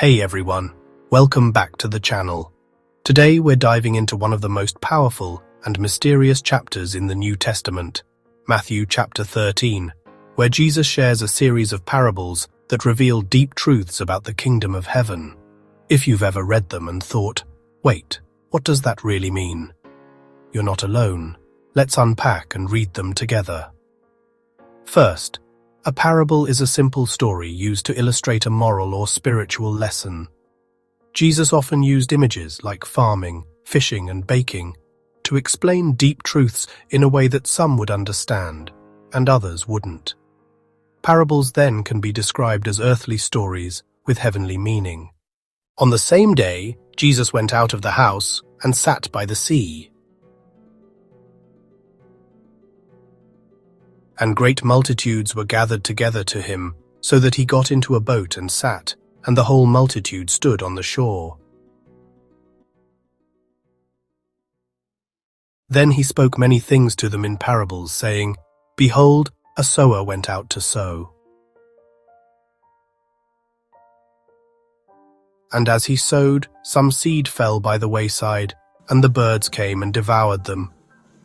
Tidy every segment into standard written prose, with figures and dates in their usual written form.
Hey everyone, welcome back to the channel. Today we're diving into one of the most powerful and mysterious chapters in the New Testament, Matthew chapter 13, where Jesus shares a series of parables that reveal deep truths about the kingdom of heaven. If you've ever read them and thought, wait, what does that really mean? You're not alone. Let's unpack and read them together. First, a parable is a simple story used to illustrate a moral or spiritual lesson. Jesus often used images like farming, fishing, and baking to explain deep truths in a way that some would understand and others wouldn't. Parables then can be described as earthly stories with heavenly meaning. On the same day, Jesus went out of the house and sat by the sea. And great multitudes were gathered together to him, so that he got into a boat and sat, and the whole multitude stood on the shore. Then he spoke many things to them in parables, saying, Behold, a sower went out to sow. And as he sowed, some seed fell by the wayside, and the birds came and devoured them.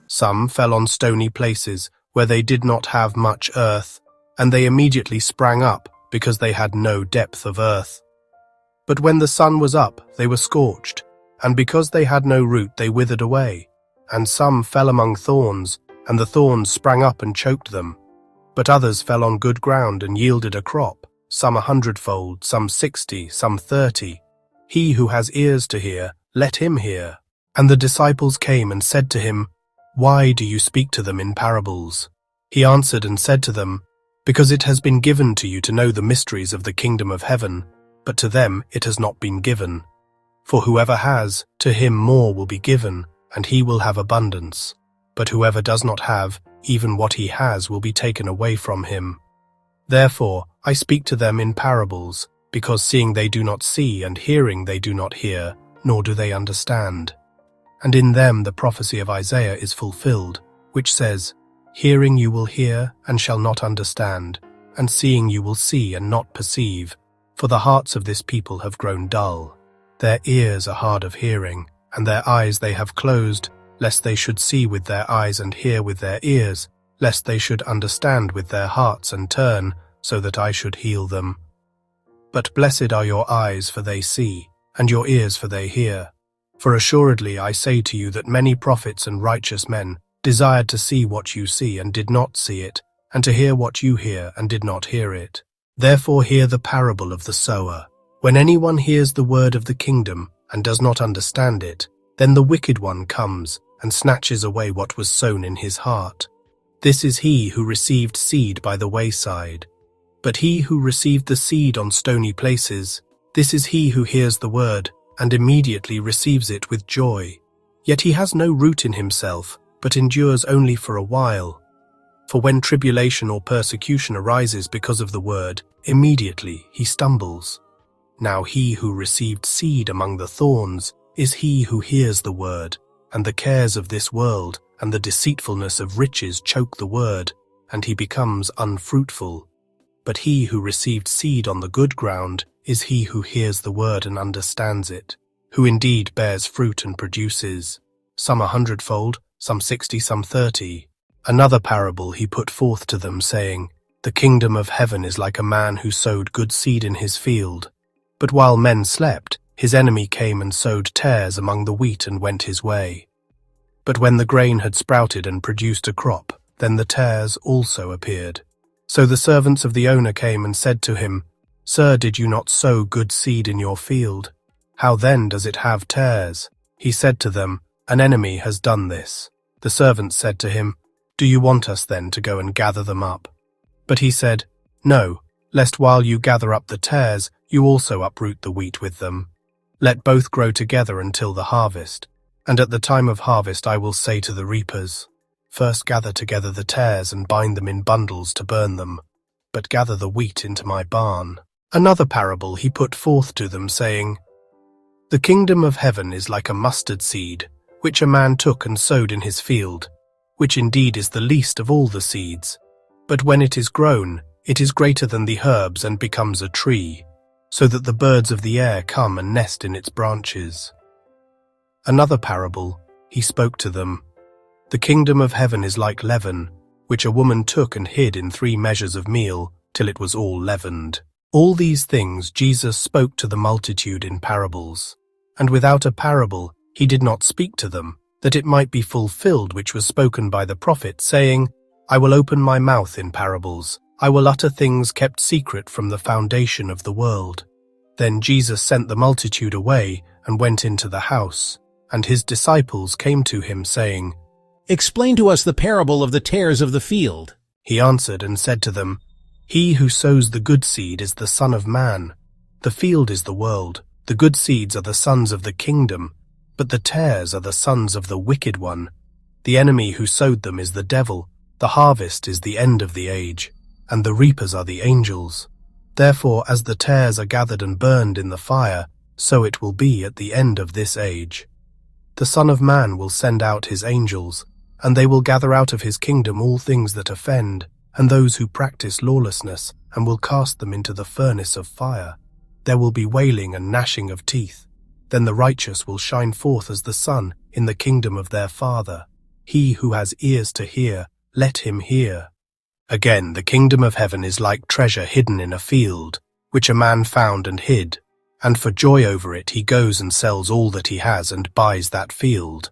Some fell on stony places, where they did not have much earth, and they immediately sprang up, because they had no depth of earth. But when the sun was up, they were scorched, and because they had no root, they withered away. And some fell among thorns, and the thorns sprang up and choked them. But others fell on good ground and yielded a crop, some 100-fold, some 60, some 30. He who has ears to hear, let him hear. And the disciples came and said to him, Why do you speak to them in parables? He answered and said to them, Because it has been given to you to know the mysteries of the kingdom of heaven, but to them it has not been given. For whoever has, to him more will be given, and he will have abundance. But whoever does not have, even what he has will be taken away from him. Therefore I speak to them in parables, because seeing they do not see, and hearing they do not hear, nor do they understand. And in them the prophecy of Isaiah is fulfilled, which says, Hearing you will hear, and shall not understand, and seeing you will see, and not perceive. For the hearts of this people have grown dull. Their ears are hard of hearing, and their eyes they have closed, lest they should see with their eyes and hear with their ears, lest they should understand with their hearts and turn, so that I should heal them. But blessed are your eyes, for they see, and your ears, for they hear. For assuredly I say to you that many prophets and righteous men desired to see what you see and did not see it, and to hear what you hear and did not hear it. Therefore hear the parable of the sower. When anyone hears the word of the kingdom and does not understand it, then the wicked one comes and snatches away what was sown in his heart. This is he who received seed by the wayside. But he who received the seed on stony places, this is he who hears the word, and immediately receives it with joy. Yet he has no root in himself, but endures only for a while. For when tribulation or persecution arises because of the word, immediately he stumbles. Now he who received seed among the thorns is he who hears the word, and the cares of this world and the deceitfulness of riches choke the word, and he becomes unfruitful. But he who received seed on the good ground is he who hears the word and understands it, who indeed bears fruit and produces, some 100-fold, some 60, some 30. Another parable he put forth to them, saying, The kingdom of heaven is like a man who sowed good seed in his field. But while men slept, his enemy came and sowed tares among the wheat and went his way. But when the grain had sprouted and produced a crop, then the tares also appeared. So the servants of the owner came and said to him, Sir, did you not sow good seed in your field? How then does it have tares? He said to them, An enemy has done this. The servants said to him, Do you want us then to go and gather them up? But he said, No, lest while you gather up the tares, you also uproot the wheat with them. Let both grow together until the harvest. And at the time of harvest I will say to the reapers, First gather together the tares and bind them in bundles to burn them, but gather the wheat into my barn. Another parable he put forth to them, saying, The kingdom of heaven is like a mustard seed, which a man took and sowed in his field, which indeed is the least of all the seeds. But when it is grown, it is greater than the herbs and becomes a tree, so that the birds of the air come and nest in its branches. Another parable, he spoke to them. The kingdom of heaven is like leaven, which a woman took and hid in 3 measures of meal, till it was all leavened. All these things Jesus spoke to the multitude in parables. And without a parable he did not speak to them, that it might be fulfilled which was spoken by the prophet, saying, I will open my mouth in parables. I will utter things kept secret from the foundation of the world. Then Jesus sent the multitude away and went into the house, and his disciples came to him, saying, Explain to us the parable of the tares of the field. He answered and said to them, He who sows the good seed is the Son of Man. The field is the world. The good seeds are the sons of the kingdom, but the tares are the sons of the wicked one. The enemy who sowed them is the devil. The harvest is the end of the age, and the reapers are the angels. Therefore, as the tares are gathered and burned in the fire, so it will be at the end of this age. The Son of Man will send out his angels, and they will gather out of his kingdom all things that offend, and those who practice lawlessness, and will cast them into the furnace of fire. There will be wailing and gnashing of teeth. Then the righteous will shine forth as the sun in the kingdom of their Father. He who has ears to hear, let him hear. Again, the kingdom of heaven is like treasure hidden in a field, which a man found and hid, and for joy over it he goes and sells all that he has and buys that field.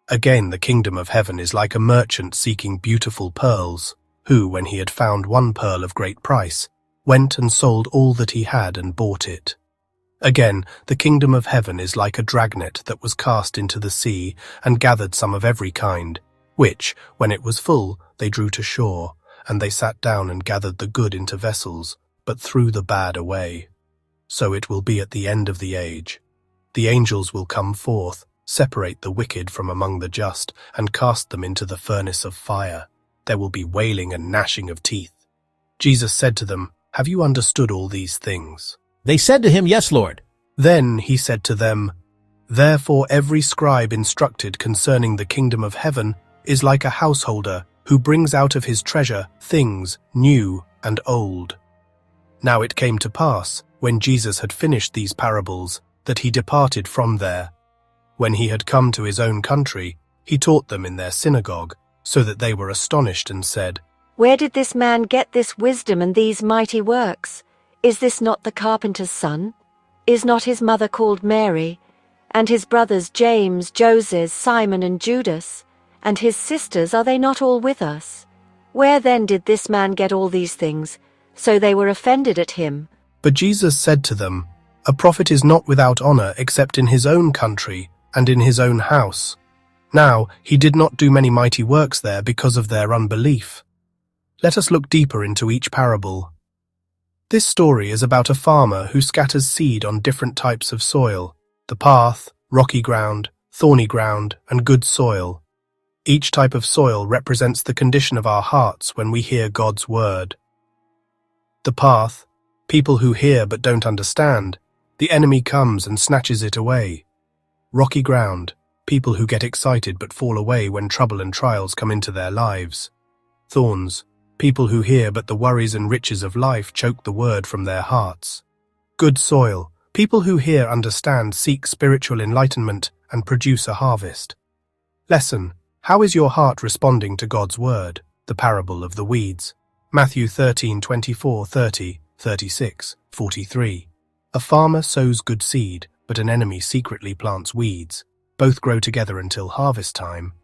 Again, the kingdom of heaven is like a merchant seeking beautiful pearls, who, when he had found one pearl of great price, went and sold all that he had and bought it. Again, the kingdom of heaven is like a dragnet that was cast into the sea and gathered some of every kind, which, when it was full, they drew to shore, and they sat down and gathered the good into vessels, but threw the bad away. So it will be at the end of the age. The angels will come forth, separate the wicked from among the just, and cast them into the furnace of fire. There will be wailing and gnashing of teeth. Jesus said to them, Have you understood all these things? They said to him, Yes, Lord. Then he said to them, Therefore every scribe instructed concerning the kingdom of heaven is like a householder who brings out of his treasure things new and old. Now it came to pass, when Jesus had finished these parables, that he departed from there. When he had come to his own country, he taught them in their synagogue, so that they were astonished and said, Where did this man get this wisdom and these mighty works? Is this not the carpenter's son? Is not his mother called Mary? And his brothers James, Joseph, Simon, and Judas? And his sisters, are they not all with us? Where then did this man get all these things? So they were offended at him. But Jesus said to them, A prophet is not without honor except in his own country and in his own house. Now he did not do many mighty works there because of their unbelief. Let us look deeper into each parable. This story is about a farmer who scatters seed on different types of soil: the path, rocky ground, thorny ground, and good soil. Each type of soil represents the condition of our hearts when we hear God's word. The path, people who hear but don't understand. The enemy comes and snatches it away. Rocky ground, people who get excited but fall away when trouble and trials come into their lives. Thorns, people who hear but the worries and riches of life choke the word from their hearts. Good soil, people who hear, understand, seek spiritual enlightenment, and produce a harvest. Lesson: How is your heart responding to God's word? The parable of the weeds. Matthew 13:24, 30, 36, 43. A farmer sows good seed, but an enemy secretly plants weeds. Both grow together until harvest time.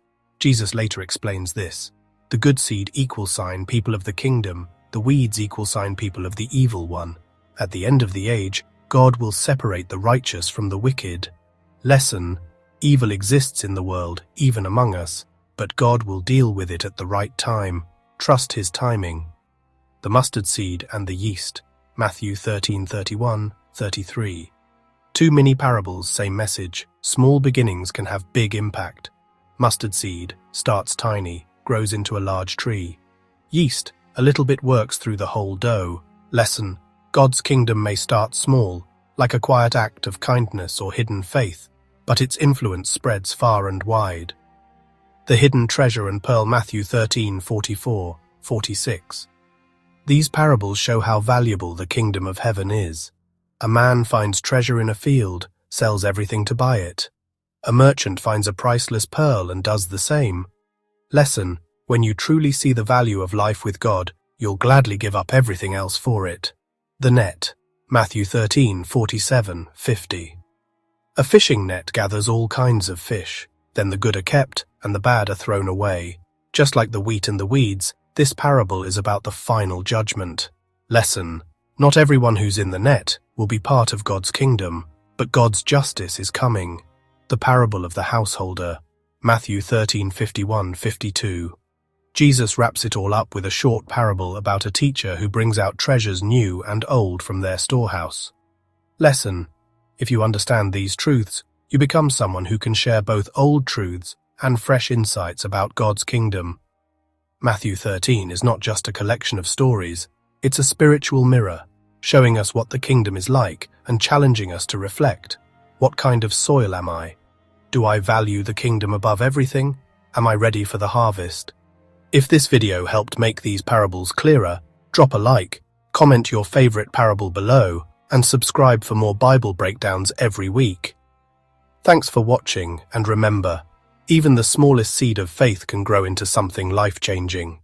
Jesus later explains this. The good seed =, people of the kingdom. The weeds =, people of the evil one. At the end of the age, God will separate the righteous from the wicked. Lesson: Evil exists in the world, even among us, but God will deal with it at the right time. Trust his timing. The mustard seed and the yeast. Matthew 13:31, 33. Two mini parables, same message. Small beginnings can have big impact. Mustard seed starts tiny, grows into a large tree. Yeast, a little bit works through the whole dough. Lesson: God's kingdom may start small, like a quiet act of kindness or hidden faith, but its influence spreads far and wide. The hidden treasure and pearl. Matthew 13:44, 46. These parables show how valuable the kingdom of heaven is. A man finds treasure in a field, sells everything to buy it. A merchant finds a priceless pearl and does the same. Lesson: when you truly see the value of life with God, you'll gladly give up everything else for it. The net. Matthew 13:47-50. A fishing net gathers all kinds of fish. Then the good are kept, and the bad are thrown away. Just like the wheat and the weeds, this parable is about the final judgment. Lesson: not everyone who's in the net will be part of God's kingdom, but God's justice is coming. The parable of the householder. Matthew 13:51-52. Jesus wraps it all up with a short parable about a teacher who brings out treasures new and old from their storehouse. Lesson: if you understand these truths, you become someone who can share both old truths and fresh insights about God's kingdom. Matthew 13 is not just a collection of stories, it's a spiritual mirror, showing us what the kingdom is like and challenging us to reflect. What kind of soil am I? Do I value the kingdom above everything? Am I ready for the harvest? If this video helped make these parables clearer, drop a like, comment your favorite parable below, and subscribe for more Bible breakdowns every week. Thanks for watching, and remember, even the smallest seed of faith can grow into something life-changing.